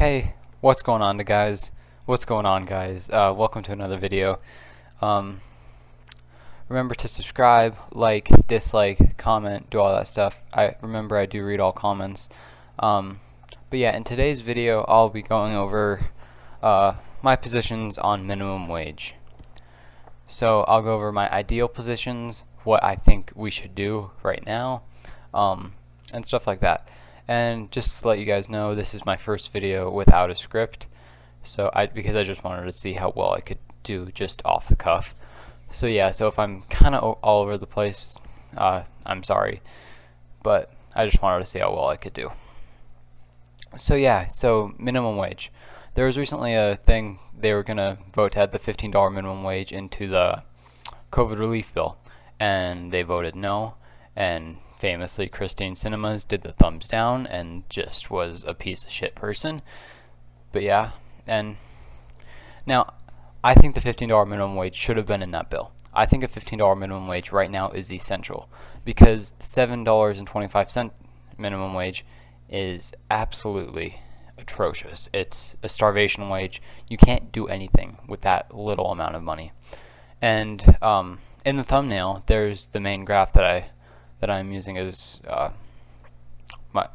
Hey, what's going on, guys? What's going on, guys? Welcome to another video. Um, Remember to subscribe, like, dislike, comment, do all that stuff. I do read all comments. But yeah, in today's video, I'll be going over my positions on minimum wage. So I'll go over my ideal positions, what I think we should do right now, and stuff like that. And just to let you guys know, this is my first video without a script, because I just wanted to see how well I could do just off the cuff. So yeah, so if I'm kind of all over the place, I'm sorry, but I just wanted to see how well I could do. So yeah, so minimum wage. There was recently a thing, they were going to vote to add the $15 minimum wage into the COVID relief bill, and they voted no, and famously Christine Cinemas did the thumbs down and just was a piece of shit person. But yeah, and now I think the $15 minimum wage should have been in that bill. I think a $15 minimum wage right now is essential, because the $7.25 minimum wage is absolutely atrocious. It's a starvation wage. You can't do anything with that little amount of money. And in the thumbnail, there's the main graph that I'm using as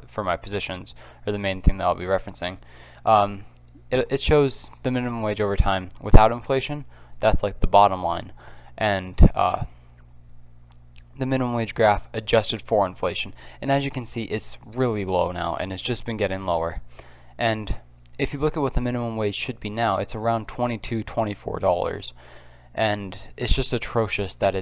for my positions, or the main thing that I'll be referencing. It shows the minimum wage over time without inflation. That's like the bottom line, and the minimum wage graph adjusted for inflation. And as you can see, it's really low now, and it's just been getting lower. And if you look at what the minimum wage should be now, it's around $22, $24, and it's just atrocious that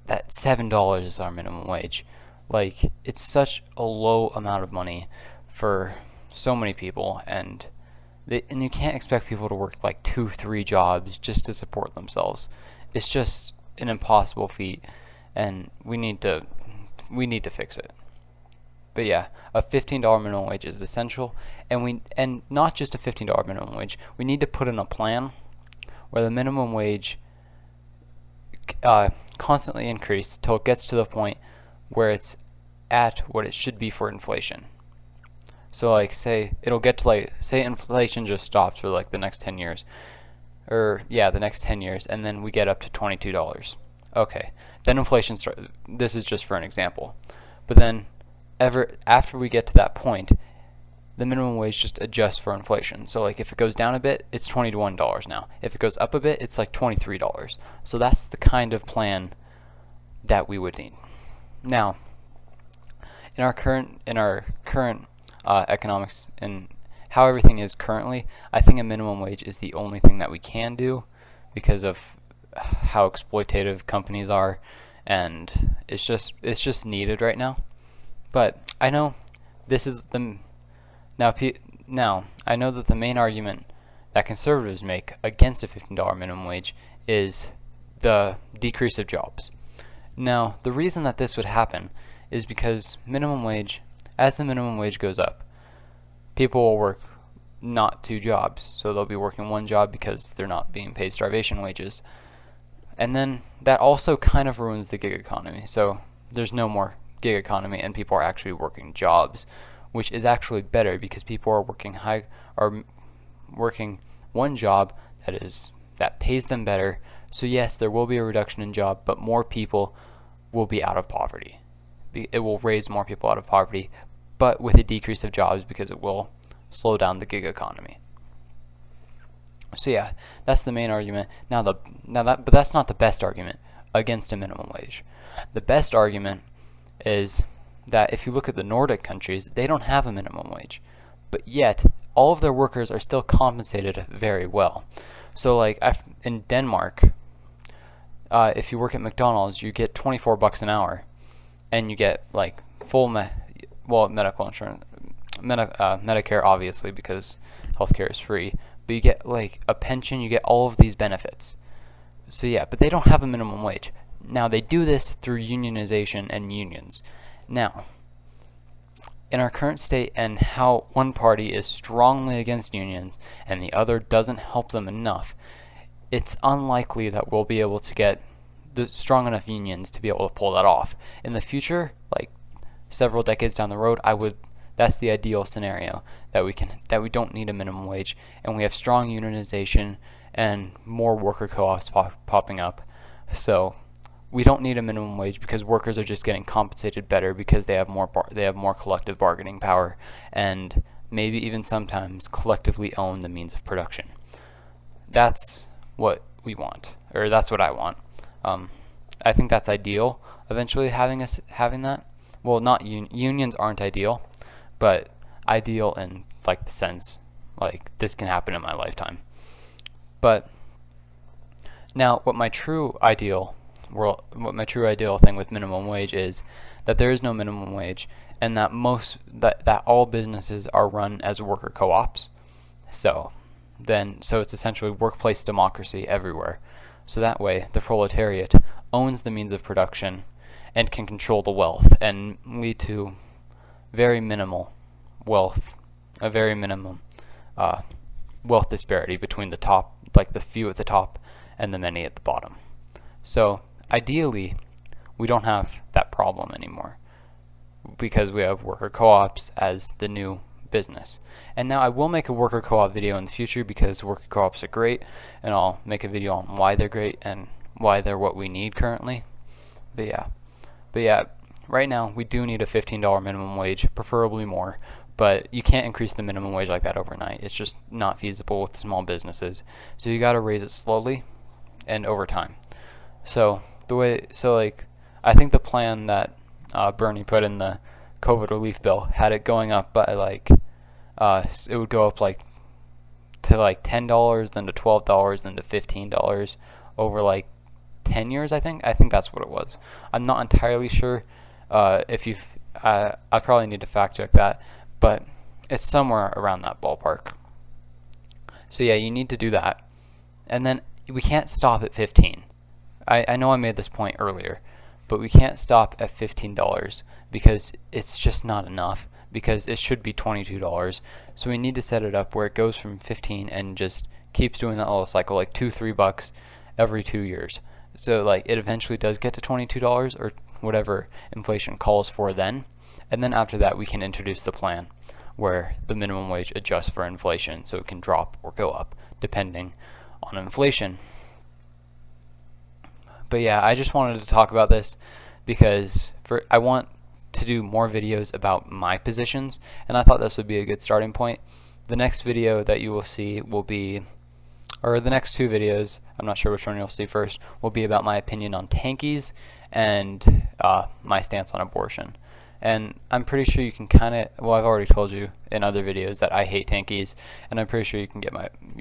that $7 is our minimum wage. Like, it's such a low amount of money for so many people, and you can't expect people to work like 2-3 jobs just to support themselves. It's just an impossible feat, and we need to fix it. But yeah, a $15 minimum wage is essential, and not just a $15 minimum wage. We need to put in a plan where the minimum wage constantly increases till it gets to the point where it's at what it should be for inflation. So like, say it'll get to say inflation just stops for like the next 10 years, or yeah, the next 10 years, and then we get up to $22. Okay, then inflation starts. This is just for an example, but then after we get to that point, the minimum wage just adjusts for inflation. So like, if it goes down a bit, it's $21 now. If it goes up a bit, it's like $23. So that's the kind of plan that we would need. Now, in our current economics and how everything is currently, I think a minimum wage is the only thing that we can do, because of how exploitative companies are, and it's just needed right now. But I know this is now I know that the main argument that conservatives make against a $15 minimum wage is the decrease of jobs. Now, the reason that this would happen is because as the minimum wage goes up, people will work not 2 jobs, so they'll be working 1 job because they're not being paid starvation wages. And then that also kind of ruins the gig economy. So there's no more gig economy, and people are actually working jobs, which is actually better, because people are working 1 job that pays them better. So yes, there will be a reduction in job, but more people will be out of poverty. It will raise more people out of poverty, but with a decrease of jobs, because it will slow down the gig economy. So yeah, that's the main argument. But that's not the best argument against a minimum wage. The best argument is that if you look at the Nordic countries, they don't have a minimum wage, but yet all of their workers are still compensated very well. So like in Denmark, if you work at McDonald's, you get $24 an hour, and you get like full medical insurance, Medicare obviously, because healthcare is free, but you get like a pension, you get all of these benefits. So yeah, but they don't have a minimum wage. Now, they do this through unionization and unions. Now, in our current state, and how one party is strongly against unions and the other doesn't help them enough, it's unlikely that we'll be able to get the strong enough unions to be able to pull that off. In the future, like several decades down the road, that's the ideal scenario, that we don't need a minimum wage, and we have strong unionization and more worker co-ops popping up. So we don't need a minimum wage because workers are just getting compensated better because they have more collective bargaining power, and maybe even sometimes collectively own the means of production. That's what we want, or that's what I want. I think that's ideal. Eventually, having that. Well, not unions aren't ideal, but ideal in like the sense like this can happen in my lifetime. But now, what my true ideal thing with minimum wage is that there is no minimum wage, and that that all businesses are run as worker co-ops. So it's essentially workplace democracy everywhere. So that way, the proletariat owns the means of production and can control the wealth and lead to very minimal wealth, a very minimum wealth disparity between the top, like the few at the top and the many at the bottom. So ideally, we don't have that problem anymore because we have worker co-ops as the new business. And now I will make a worker co-op video in the future because worker co-ops are great, and I'll make a video on why they're great and why they're what we need currently. But yeah, right now we do need a $15 minimum wage, preferably more, but you can't increase the minimum wage like that overnight. It's just not feasible with small businesses. So you got to raise it slowly and over time. So I think the plan that Bernie put in the COVID relief bill had it going up by it would go up to $10, then to $12, then to $15 over 10 years. I think that's what it was. I'm not entirely sure. I probably need to fact check that, but it's somewhere around that ballpark. So yeah, you need to do that, and then we can't stop at 15. I know I made this point earlier, but we can't stop at $15 because it's just not enough, because it should be $22. So we need to set it up where it goes from 15 and just keeps doing that little cycle, like $2-3 every 2 years. So it eventually does get to $22 or whatever inflation calls for then, and then after that we can introduce the plan where the minimum wage adjusts for inflation, so it can drop or go up depending on inflation. But yeah, I just wanted to talk about this because I want to do more videos about my positions, and I thought this would be a good starting point. The next video that you will see will be, or the next two videos, I'm not sure which one you'll see first, will be about my opinion on tankies and my stance on abortion. And I'm pretty sure you can well, I've already told you in other videos that I hate tankies, and I'm pretty sure you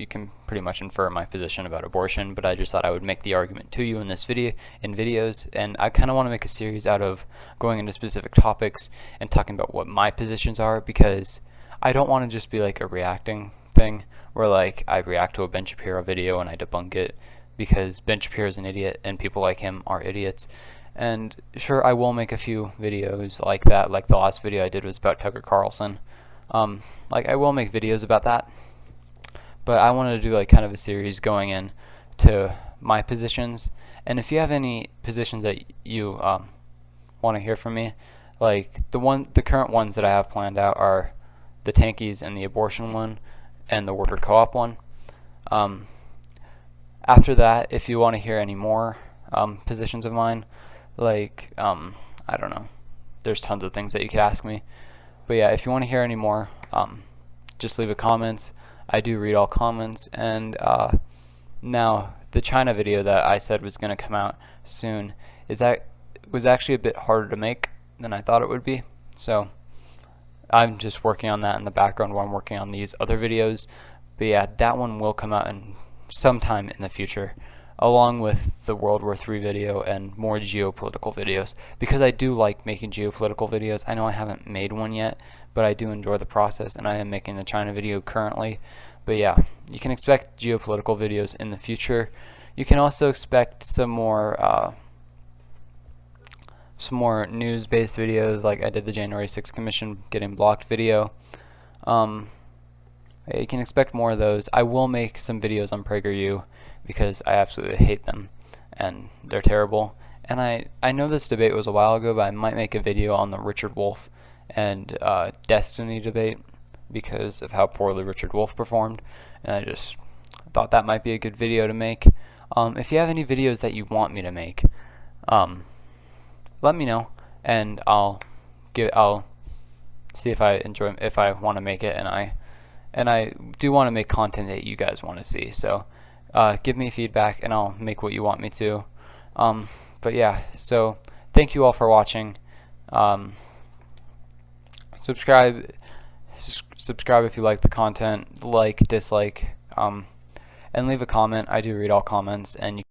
can pretty much infer my position about abortion, but I just thought I would make the argument to you in this video, videos, and I kind of want to make a series out of going into specific topics and talking about what my positions are, because I don't want to just be like a reacting thing where I react to a Ben Shapiro video and I debunk it because Ben Shapiro is an idiot and people like him are idiots. And sure, I will make a few videos like that, like the last video I did was about Tucker Carlson. I will make videos about that, but I wanted to do kind of a series going in to my positions. And if you have any positions that you want to hear from me, the current ones that I have planned out are the tankies and the abortion one and the worker co-op one. After that, if you want to hear any more positions of mine, I don't know, there's tons of things that you could ask me, but yeah, if you want to hear any more, just leave a comment. I do read all comments. And now the China video that I said was going to come out soon was actually a bit harder to make than I thought it would be, so I'm just working on that in the background while I'm working on these other videos. But yeah, that one will come out in sometime in the future, along with the World War III video and more geopolitical videos, because I do like making geopolitical videos. I know I haven't made one yet, but I do enjoy the process, and I am making the China video currently. But yeah, you can expect geopolitical videos in the future. You can also expect some more news-based videos, like I did the January 6th Commission getting blocked video. You can expect more of those. I will make some videos on PragerU because I absolutely hate them and they're terrible. And I know this debate was a while ago, but I might make a video on the Richard Wolff and Destiny debate because of how poorly Richard Wolff performed, and I just thought that might be a good video to make. If you have any videos that you want me to make, let me know, and I'll see if I want to make it, and I do want to make content that you guys want to see. So give me feedback, and I'll make what you want me to. But yeah, so thank you all for watching. Subscribe if you like the content, like, dislike, and leave a comment. I do read all comments, and you